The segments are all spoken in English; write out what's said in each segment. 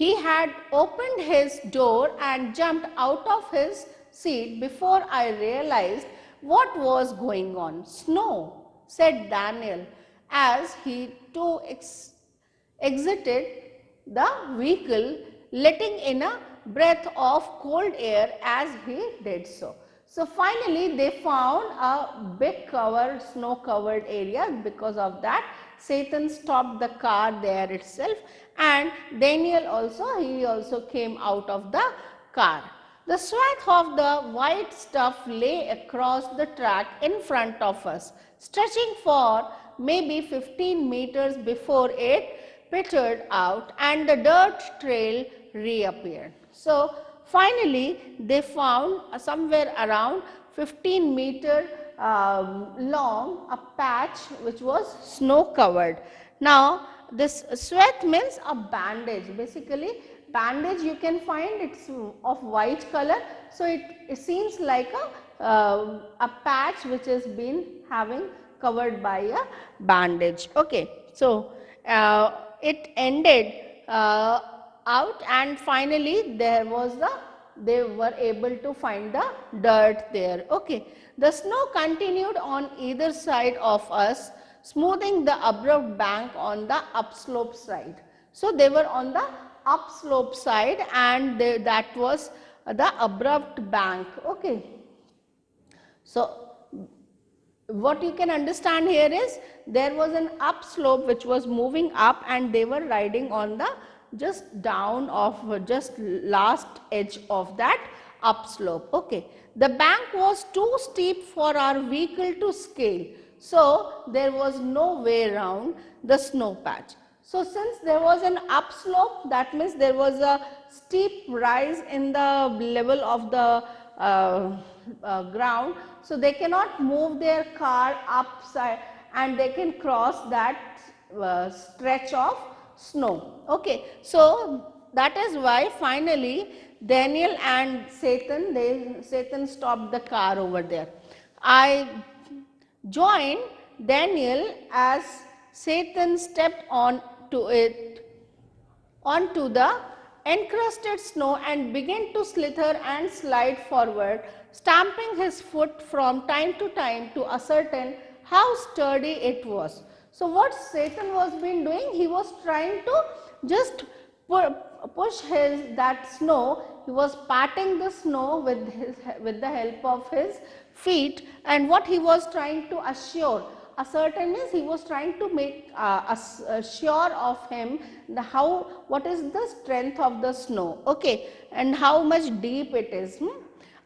He had opened his door and jumped out of his seat before I realized what was going on. Snow, said Daniel as he too exited the vehicle, letting in a breath of cold air as he did so. So finally they found a big snow covered area. Because of that, Satan stopped the car there itself, and Daniel he also came out of the car. The swath of the white stuff lay across the track in front of us, stretching for maybe 15 meters before it petered out and the dirt trail reappeared. So finally they found somewhere around 15-meter long a patch which was snow covered. Now this swath means a bandage. Basically bandage you can find, it's of white color. So it seems like a patch which has been having covered by a bandage. Okay. So it ended out, and finally they were able to find the dirt there. Okay. The snow continued on either side of us, smoothing the abrupt bank on the upslope side. So they were on the upslope side, and that was the abrupt bank. Okay. So what you can understand here is there was an upslope which was moving up, and they were riding on the just down of just last edge of that upslope. Okay. The bank was too steep for our vehicle to scale, so there was no way around the snow patch. So since there was an upslope, that means there was a steep rise in the level of the ground, so they cannot move their car upside and they can cross that stretch of snow. Okay. So that is why finally Daniel and Satan stopped the car over there. I joined Daniel as Satan stepped onto the encrusted snow and began to slither and slide forward, stamping his foot from time to time to ascertain how sturdy it was. So what Satan was been doing, he was trying to just push that snow. He was patting the snow with the help of his feet, and what he was trying to ascertain is he was trying to make sure of him what is the strength of the snow, okay, and how much deep it is.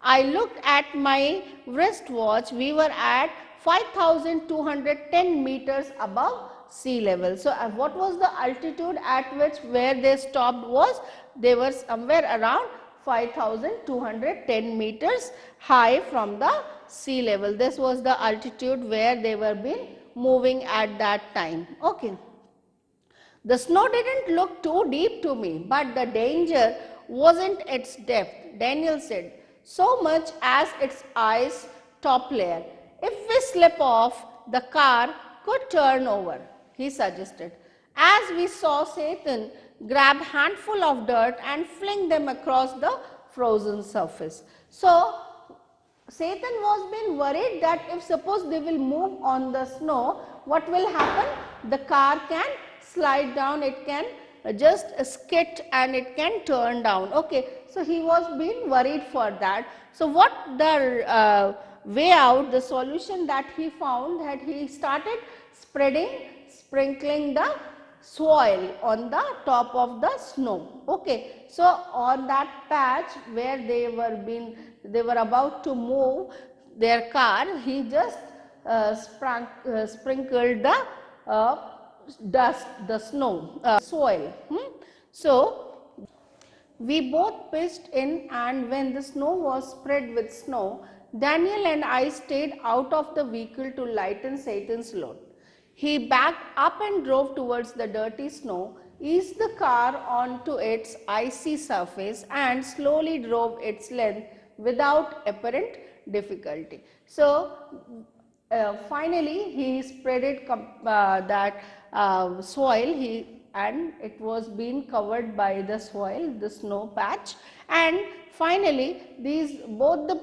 I looked at my wristwatch. We were at 5,210 meters above sea level. So what was the altitude at which where they stopped was they were somewhere around 5,210 meters high from the sea level. This was the altitude where they were been moving at that time. Okay. The snow didn't look too deep to me, but the danger wasn't its depth, Daniel said, so much as its ice top layer. If we slip off, the car could turn over, he suggested, as we saw Satan grab handful of dirt and fling them across the frozen surface. So Satan was been worried that if suppose they will move on the snow, what will happen? The car can slide down, it can just skid and it can turn down. Okay. So he was being worried for that. So what the way out, the solution that he found, that he started sprinkling the soil on the top of the snow. Okay. So on that patch where they were about to move their car, he just sprinkled the dust, the snow, soil. So we both pitched in, and when the snow was spread with snow, Daniel and I stayed out of the vehicle to lighten Satan's load. He backed up and drove towards the dirty snow, eased the car onto its icy surface, and slowly drove its length without apparent difficulty. So finally he spreaded that soil, he and it was being covered by the soil, the snow patch, and finally these both the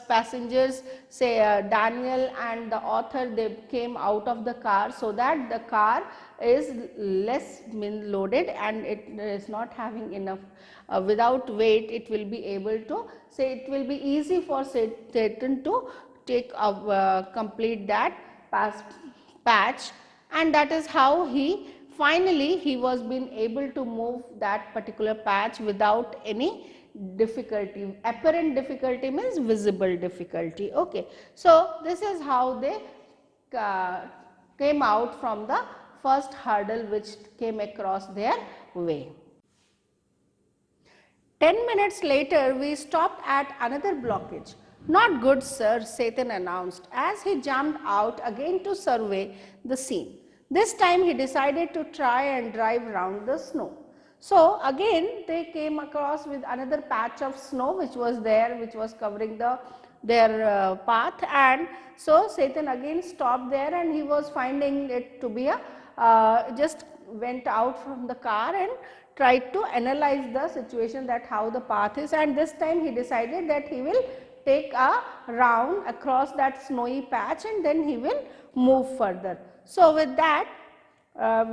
passengers, say Daniel and the author, they came out of the car so that the car is less loaded and it is not having enough without weight. It will be able to, say, it will be easy for Satan to take complete that patch, and that is how he finally he was being able to move that particular patch without any difficulty. Apparent difficulty means visible difficulty. Okay. So, this is how they came out from the first hurdle which came across their way. 10 minutes later, we stopped at another blockage. Not good, sir, Satan announced as he jumped out again to survey the scene. This time he decided to try and drive round the snow. So, again they came across with another patch of snow which was there, which was covering their path, and so Satan again stopped there and he was finding it to be a just went out from the car and tried to analyze the situation, that how the path is, and this time he decided that he will take a round across that snowy patch and then he will move further. So, with that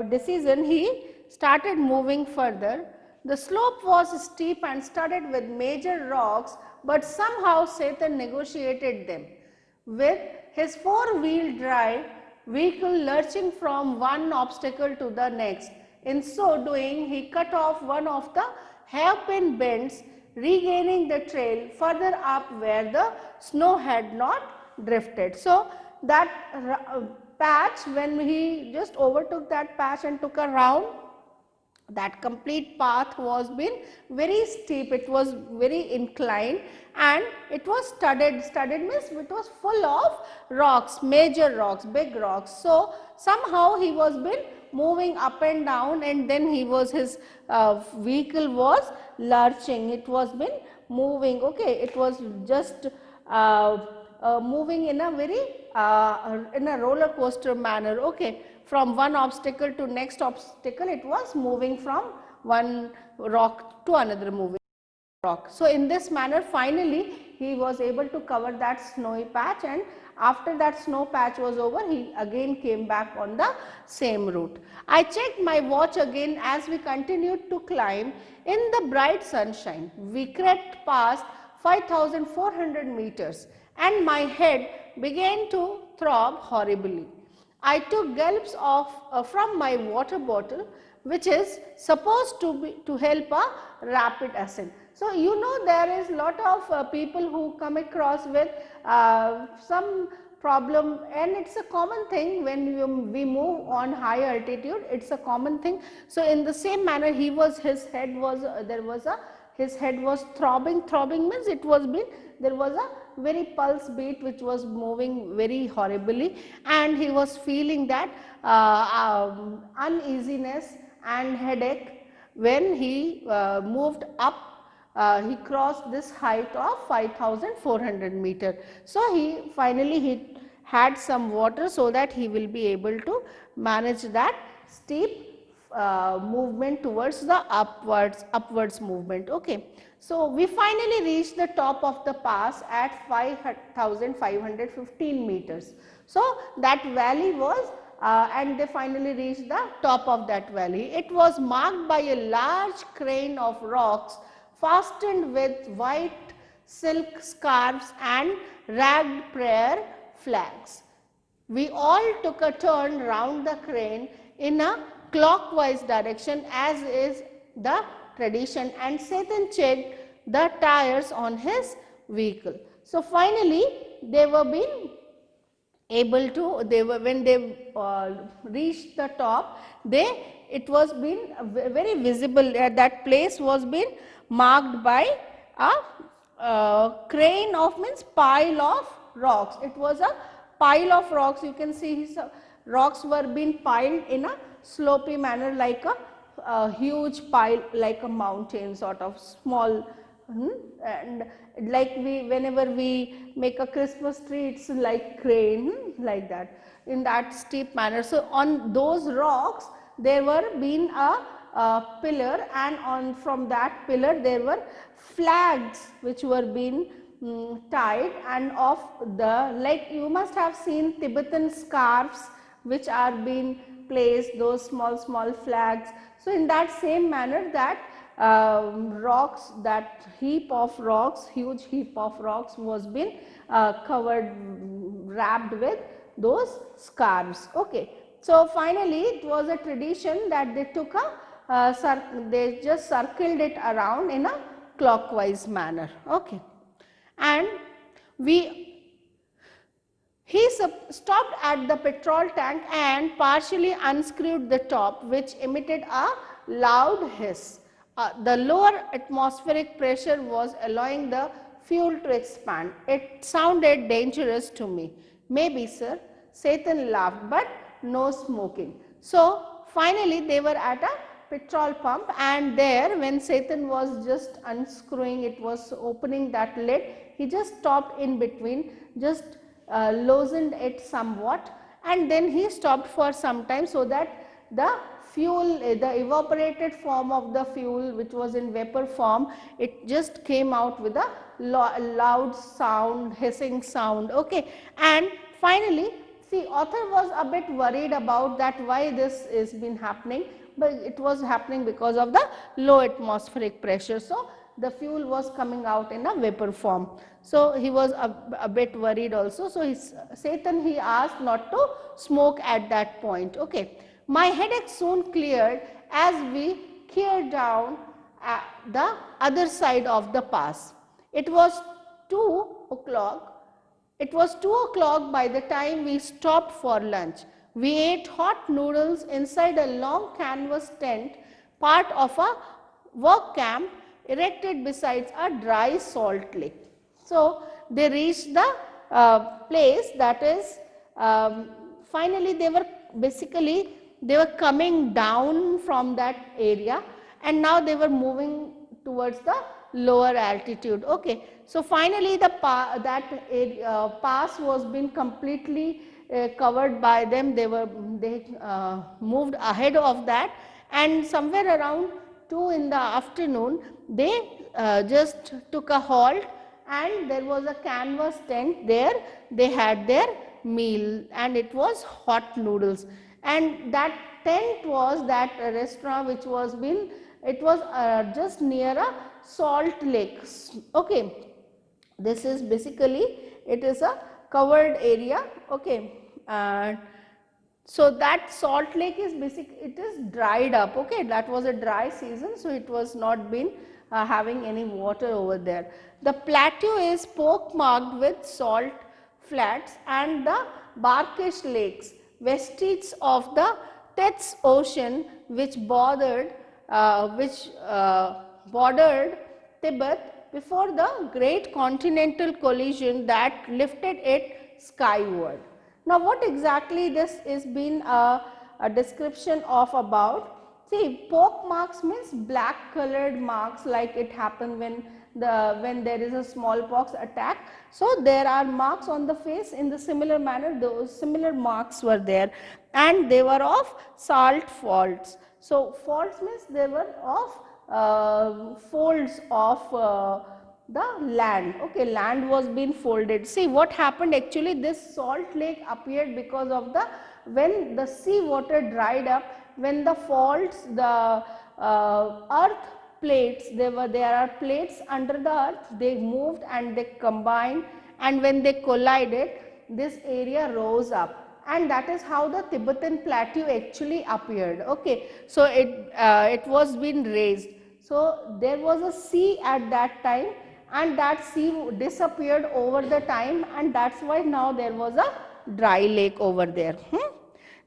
decision he started moving further. The slope was steep and studded with major rocks, but somehow Satan negotiated them. With his four-wheel drive vehicle lurching from one obstacle to the next. In so doing, he cut off one of the hairpin bends, regaining the trail further up where the snow had not drifted. So, that patch, when he just overtook that patch and took a round, that complete path was been very steep, it was very inclined and it was studded. Studded means it was full of rocks, major rocks, big rocks. So, somehow he was been moving up and down, and then he was, his vehicle was lurching, it was been moving, okay, it was just moving in a very in a roller coaster manner, okay. From one obstacle to next obstacle, it was moving from one rock to another moving rock. So, in this manner finally he was able to cover that snowy patch, and after that snow patch was over, he again came back on the same route. I checked my watch again as we continued to climb in the bright sunshine. We crept past 5,400 meters and my head began to throb horribly. I took gulps of from my water bottle, which is supposed to help a rapid ascent. So, you know, there is lot of people who come across with some problem, and it is a common thing when we move on high altitude, it is a common thing. So, in the same manner he was, his head was his head was throbbing. Throbbing means it was been, there was a very pulse beat which was moving very horribly, and he was feeling that uneasiness and headache when he moved up. He crossed this height of 5,400 meter. So, he finally he had some water so that he will be able to manage that steep movement towards the upwards movement. Okay. So, we finally reached the top of the pass at 5,515 meters. So, that valley was and they finally reached the top of that valley. It was marked by a large crane of rocks fastened with white silk scarves and ragged prayer flags. We all took a turn round the crane in a clockwise direction, as is the tradition, and Satan checked the tires on his vehicle. So, finally, they were being able to, they were, when they reached the top, it was been very visible, that place was been marked by a crane of, means pile of rocks. It was a pile of rocks, you can see rocks were being piled in a slopy manner, like a huge pile, like a mountain sort of small, and like whenever we make a Christmas tree, it's like crane, like that, in that steep manner. So, on those rocks there were been a pillar, and from that pillar there were flags which were being tied, and of the, like you must have seen Tibetan scarves which are being placed, those small flags. So in that same manner, that rocks, that heap of rocks, huge heap of rocks was been covered, wrapped with those scarves. Okay. So finally it was a tradition that they took they just circled it around in a clockwise manner. Okay. And he stopped at the petrol tank and partially unscrewed the top, which emitted a loud hiss. The lower atmospheric pressure was allowing the fuel to expand. It sounded dangerous to me. Maybe, sir. Satan laughed, but no smoking. So finally they were at a petrol pump, and there, when Satan was just unscrewing, it was opening that lid, he just stopped in between, just loosened it somewhat, and then he stopped for some time, so that the fuel, the evaporated form of the fuel, which was in vapor form, it just came out with a loud sound, hissing sound. Okay. And finally, see, author was a bit worried about that, why this is been happening, but it was happening because of the low atmospheric pressure. So the fuel was coming out in a vapor form. So he was a bit worried also. So Satan, he asked not to smoke at that point. Okay. My headache soon cleared as we peered down the other side of the pass. It was 2 o'clock. It was 2 o'clock by the time we stopped for lunch. We ate hot noodles inside a long canvas tent, part of a work camp erected beside a dry salt lake. So they reached the place, that is, finally they were coming down from that area, and now they were moving towards the lower altitude. Okay. So finally the pass was being completely covered by them. They moved ahead of that, and somewhere around 2 in the afternoon they just took a halt, and there was a canvas tent there. They had their meal, and it was hot noodles, and that tent was that restaurant which was been, it was just near a salt lake. Okay. This is basically, it is a covered area. Okay. So that salt lake is it is dried up. Okay. That was a dry season, so it was not been having any water over there. The plateau is pockmarked with salt flats and the brackish lakes, vestiges of the Tethys Ocean, which bordered Tibet before the great continental collision that lifted it skyward. Now, what exactly this is been a description of about? See, pock marks means black colored marks, like it happened when there is a smallpox attack. So there are marks on the face in the similar manner. Those similar marks were there, and they were of salt faults. So faults means they were of folds of the land. Okay, land was being folded. See what happened actually, this salt lake appeared because of when the sea water dried up, when the faults, the earth plates, there are plates under the earth, they moved and they combined, and when they collided, this area rose up, and that is how the Tibetan plateau actually appeared. Okay, so it was being raised. So there was a sea at that time, and that sea disappeared over the time, and that's why now there was a dry lake over there.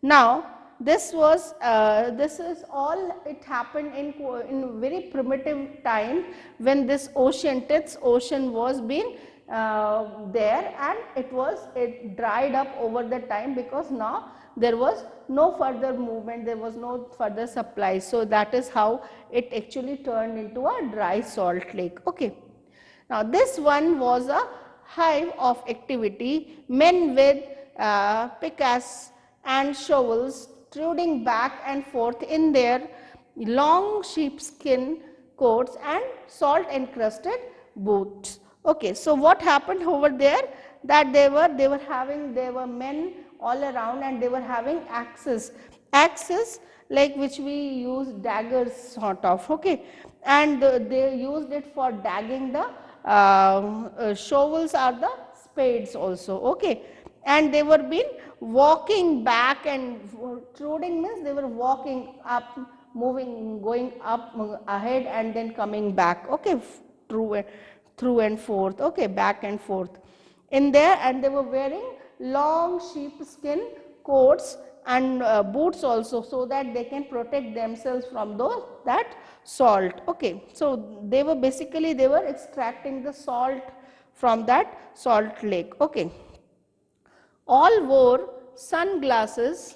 Now this is all, it happened in very primitive time, when this ocean, Tethys Ocean, was being there, and it dried up over the time, because now there was no further movement, there was no further supply. So that is how it actually turned into a dry salt lake. Okay. Now this one was a hive of activity. Men with pickaxe and shovels strutting back and forth in their long sheepskin coats and salt encrusted boots. Okay, so what happened over there, that they were men all around, and they were having axes like which we use daggers sort of. Okay, and they used it for dagging the shovels or the spades also. Okay, and they were been walking back, and truding means they were walking up, moving, going up ahead and then coming back. Okay, through and forth. Okay, back and forth in there, and they were wearing long sheepskin coats and boots also, so that they can protect themselves from that salt. Okay, so they were basically they were extracting the salt from that salt lake. Okay, all wore sunglasses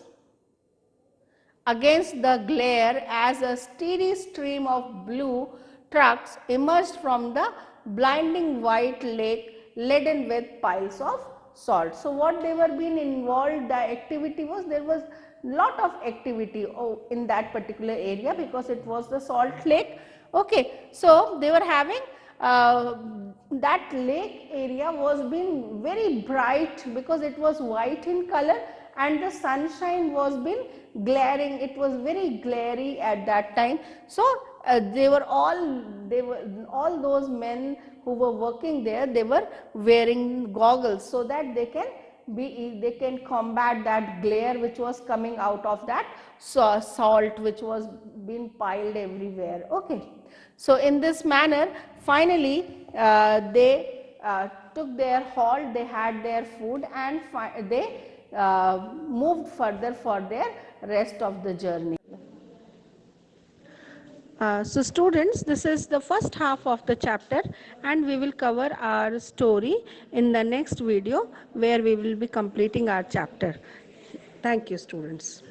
against the glare as a steady stream of blue trucks emerged from the blinding white lake laden with piles of salt. So, what they were being involved, the activity was, there was lot of activity in that particular area, because it was the salt lake. Okay. So, they were having that lake area was being very bright, because it was white in color and the sunshine was been glaring, it was very glary at that time. So, they were all those men who were working there, they were wearing goggles, so that they can combat that glare which was coming out of that salt which was being piled everywhere. Okay. So, in this manner, finally they took their halt, they had their food, and they moved further for their rest of the journey. So students, this is the first half of the chapter, and we will cover our story in the next video, where we will be completing our chapter. Thank you, students.